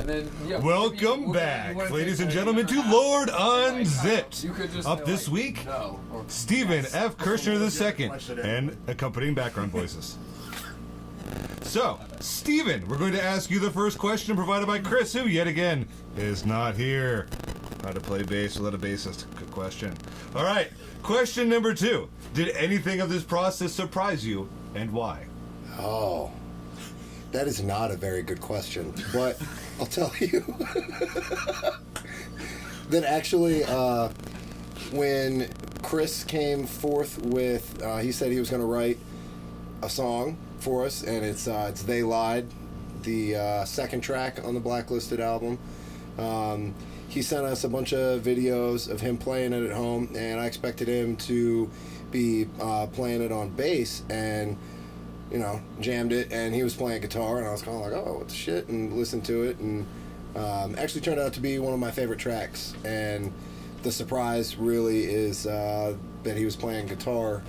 And then, Welcome back, ladies and gentlemen, to Lord Unzipped. Up this week, Stephen F. Kirchner II and accompanying background voices. So, Stephen, we're going to ask you the first question provided by Chris, who, yet again, is not here. How to play bass without a bassist. Good question. All right, question number 2. Did anything of this process surprise you, and why? Oh, that is not a very good question, but I'll tell you that actually when Chris came forth with, he said he was going to write a song for us, and it's They Lied, the second track on the Blacklisted album. He sent us a bunch of videos of him playing it at home, and I expected him to be playing it on bass, and jammed it, and he was playing guitar, and I was kind of like, oh, what the shit, and listened to it, and actually turned out to be one of my favorite tracks. And the surprise really is that he was playing guitar,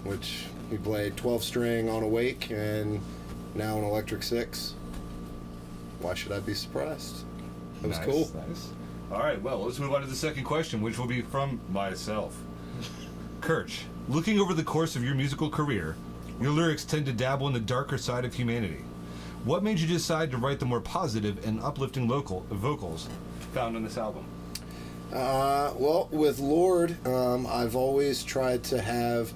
which he played 12-string on Awake and now an Electric 6. Why should I be surprised? It was cool. Nice. All right, well, let's move on to the second question, which will be from myself. Kerch, looking over the course of your musical career, your lyrics tend to dabble in the darker side of humanity. What made you decide to write the more positive and uplifting vocals found on this album? Well, with Lord, I've always tried to have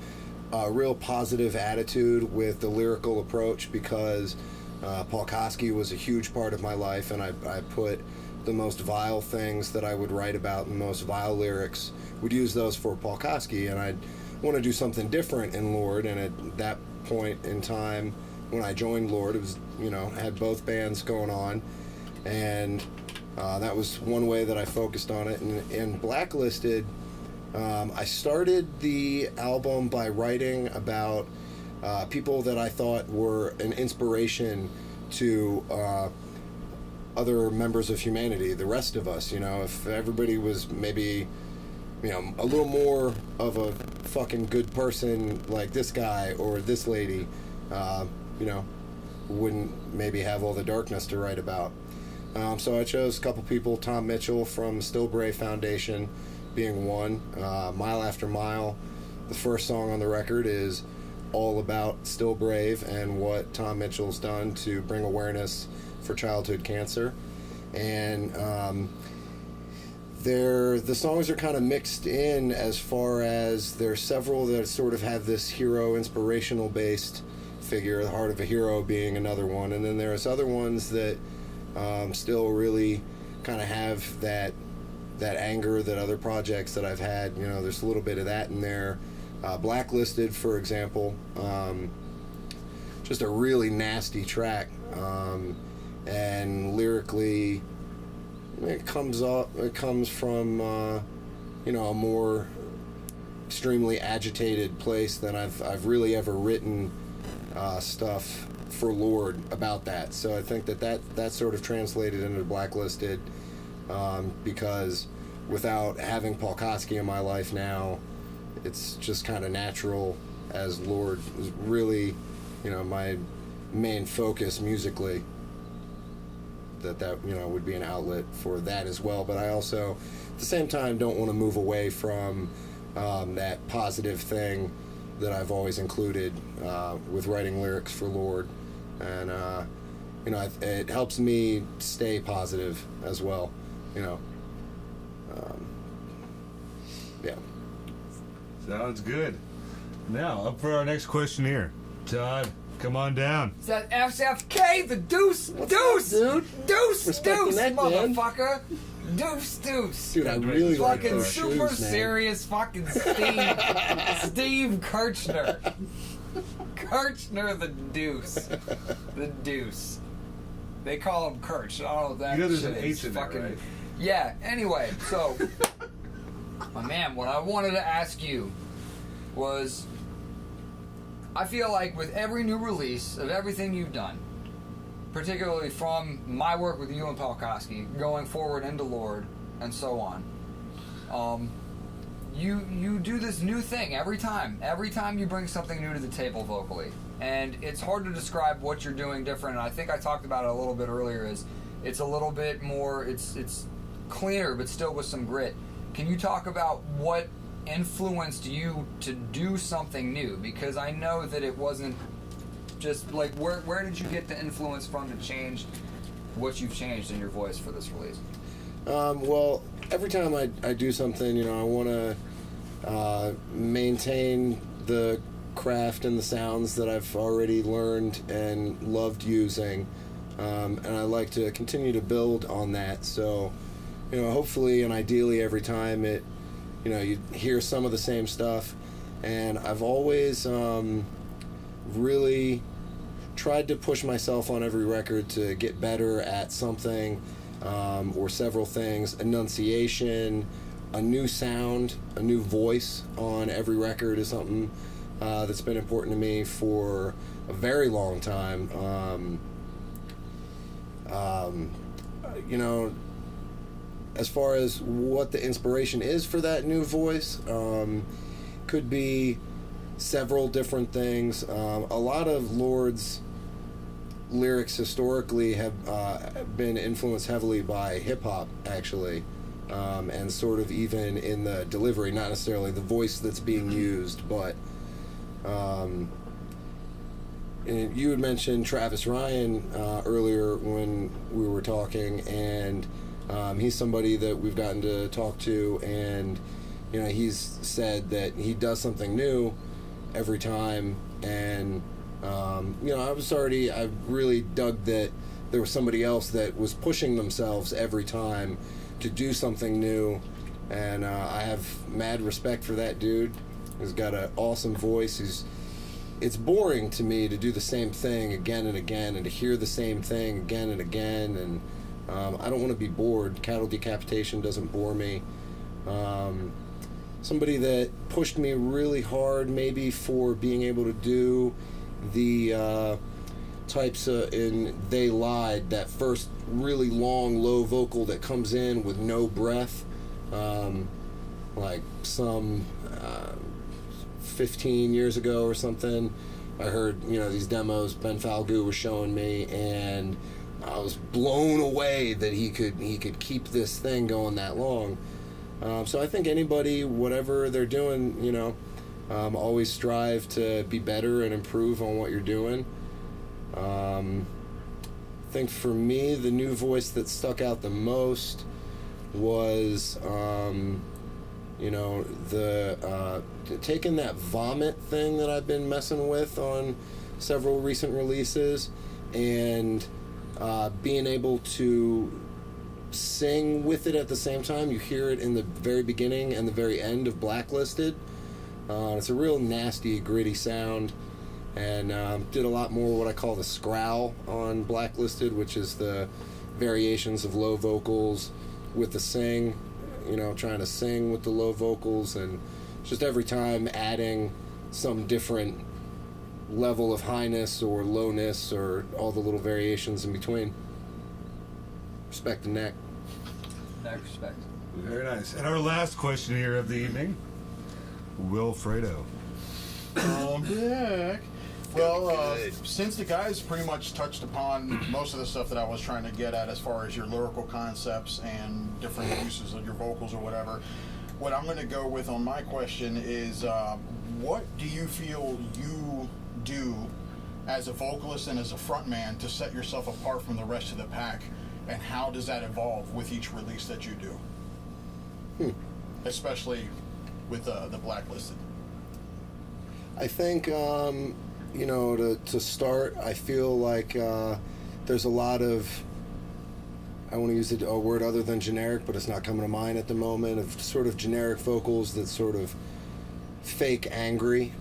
a real positive attitude with the lyrical approach, because Paul Kosky was a huge part of my life, and I put the most vile things that I would write about, the most vile lyrics, would use those for Paul Kosky, and I'd want to do something different in Lord. And at that point in time when I joined Lord, it was, I had both bands going on, and that was one way that I focused on it. And in Blacklisted, I started the album by writing about people that I thought were an inspiration to other members of humanity, the rest of us. If everybody was maybe a little more of a fucking good person like this guy or this lady, wouldn't maybe have all the darkness to write about. So I chose a couple people, Tom Mitchell from Still Brave Foundation being one. Mile After Mile, the first song on the record, is all about Still Brave and what Tom Mitchell's done to bring awareness for childhood cancer. And the songs are kind of mixed in, as far as there's several that sort of have this hero inspirational based figure, the Heart of a Hero being another one, and then there's other ones that still really kind of have that anger that other projects that I've had, there's a little bit of that in there. Blacklisted, for example, just a really nasty track, and lyrically it comes from a more extremely agitated place than I've really ever written stuff for Lord about that. So I think that sort of translated into Blacklisted, because without having Paul Kosky in my life now, it's just kind of natural, as Lord is really, my main focus musically, that would be an outlet for that as well. But I also, at the same time, don't want to move away from that positive thing that I've always included with writing lyrics for Lord. And it helps me stay positive as well, yeah. Sounds good. Now, up for our next question here. Todd, come on down. Is that FFK, the deuce? Deuce! Dude? Deuce! Respecting Deuce, that, man. motherfucker! Deuce, deuce. Dude, I really like fucking those super shoes, man. serious fucking Steve Kirchner. Kirchner the deuce. The deuce. They call him Kerch. I don't know if that there's shit an is H in there, fucking... right? Yeah, anyway, so... my man, what I wanted to ask you was... I feel like with every new release of everything you've done, particularly from my work with you and Paul Kosky, going forward into Lord, and so on, you do this new thing every time. Every time you bring something new to the table vocally. And it's hard to describe what you're doing different, and I think I talked about it a little bit earlier, is it's a little bit more, it's cleaner, but still with some grit. Can you talk about what influenced you to do something new? Because I know that it wasn't just like, where did you get the influence from to change what you've changed in your voice for this release? Well, every time I do something, you know, I want to maintain the craft and the sounds that I've already learned and loved using, and I like to continue to build on that. So, you know, hopefully and ideally every time you hear some of the same stuff, and I've always really tried to push myself on every record to get better at something, or several things. Enunciation, a new sound, a new voice on every record is something that's been important to me for a very long time. You know, as far as what the inspiration is for that new voice, could be several different things. A lot of Lord's lyrics historically have been influenced heavily by hip-hop, actually, and sort of even in the delivery, not necessarily the voice that's being used, but and you had mentioned Travis Ryan earlier when we were talking, and he's somebody that we've gotten to talk to, and you know, he's said that he does something new every time, and you know, I really dug that there was somebody else that was pushing themselves every time to do something new, and I have mad respect for that dude. He's got an awesome voice. It's boring to me to do the same thing again and again, and to hear the same thing again and again, and I don't want to be bored. Cattle decapitation doesn't bore me. Somebody that pushed me really hard maybe for being able to do the types in They Lied, that first really long low vocal that comes in with no breath, like some 15 years ago or something. I heard, you know, these demos Ben Falgout was showing me, and I was blown away that he could keep this thing going that long. So I think anybody, whatever they're doing, you know, always strive to be better and improve on what you're doing. I think for me, the new voice that stuck out the most was, you know, the taking that vomit thing that I've been messing with on several recent releases, and being able to sing with it at the same time. You hear it in the very beginning and the very end of Blacklisted. It's a real nasty, gritty sound, and did a lot more what I call the scrowl on Blacklisted, which is the variations of low vocals with the sing, you know, trying to sing with the low vocals, and just every time adding some different level of highness or lowness, or all the little variations in between. Respect the neck. Neck respect. Very nice. And our last question here of the evening, Wilfredo. Back. Well, since the guys pretty much touched upon most of the stuff that I was trying to get at as far as your lyrical concepts and different uses of your vocals or whatever, what I'm going to go with on my question is, what do you feel you do as a vocalist and as a frontman to set yourself apart from the rest of the pack, and how does that evolve with each release that you do? Especially with the Blacklisted. I think, you know, to start, I feel like there's a lot of, I want to use a word other than generic, but it's not coming to mind at the moment, of sort of generic vocals that sort of fake angry.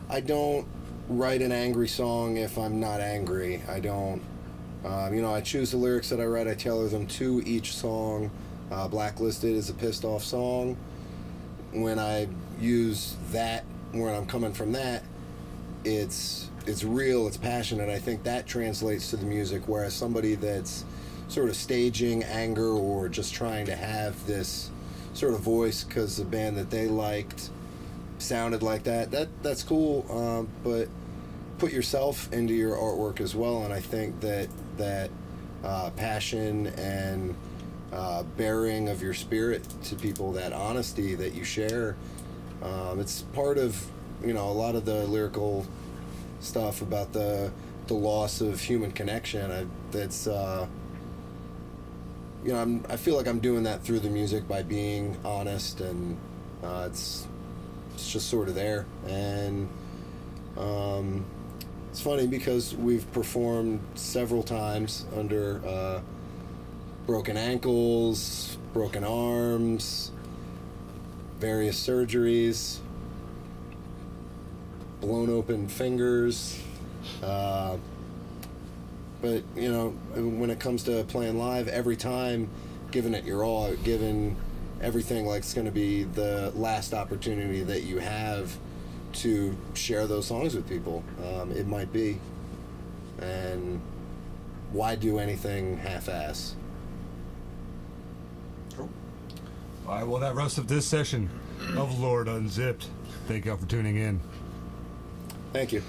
I don't write an angry song if I'm not angry. I don't, you know, I choose the lyrics that I write, I tailor them to each song. Blacklisted is a pissed off song. When I use that, where I'm coming from that, it's real, it's passionate. I think that translates to the music, whereas somebody that's sort of staging anger or just trying to have this sort of voice because the band that they liked sounded like that's cool, but put yourself into your artwork as well. And I think that passion and bearing of your spirit to people, that honesty that you share. It's part of, a lot of the lyrical stuff about the loss of human connection. I feel like I'm doing that through the music by being honest, and it's just sort of there. And it's funny because we've performed several times under broken ankles, broken arms, various surgeries, blown open fingers. But, when it comes to playing live, every time, giving it your all, giving everything like it's going to be the last opportunity that you have to share those songs with people. It might be. And why do anything half-ass? All right, well, that wraps up this session of Lord Unzipped. Thank y'all for tuning in. Thank you.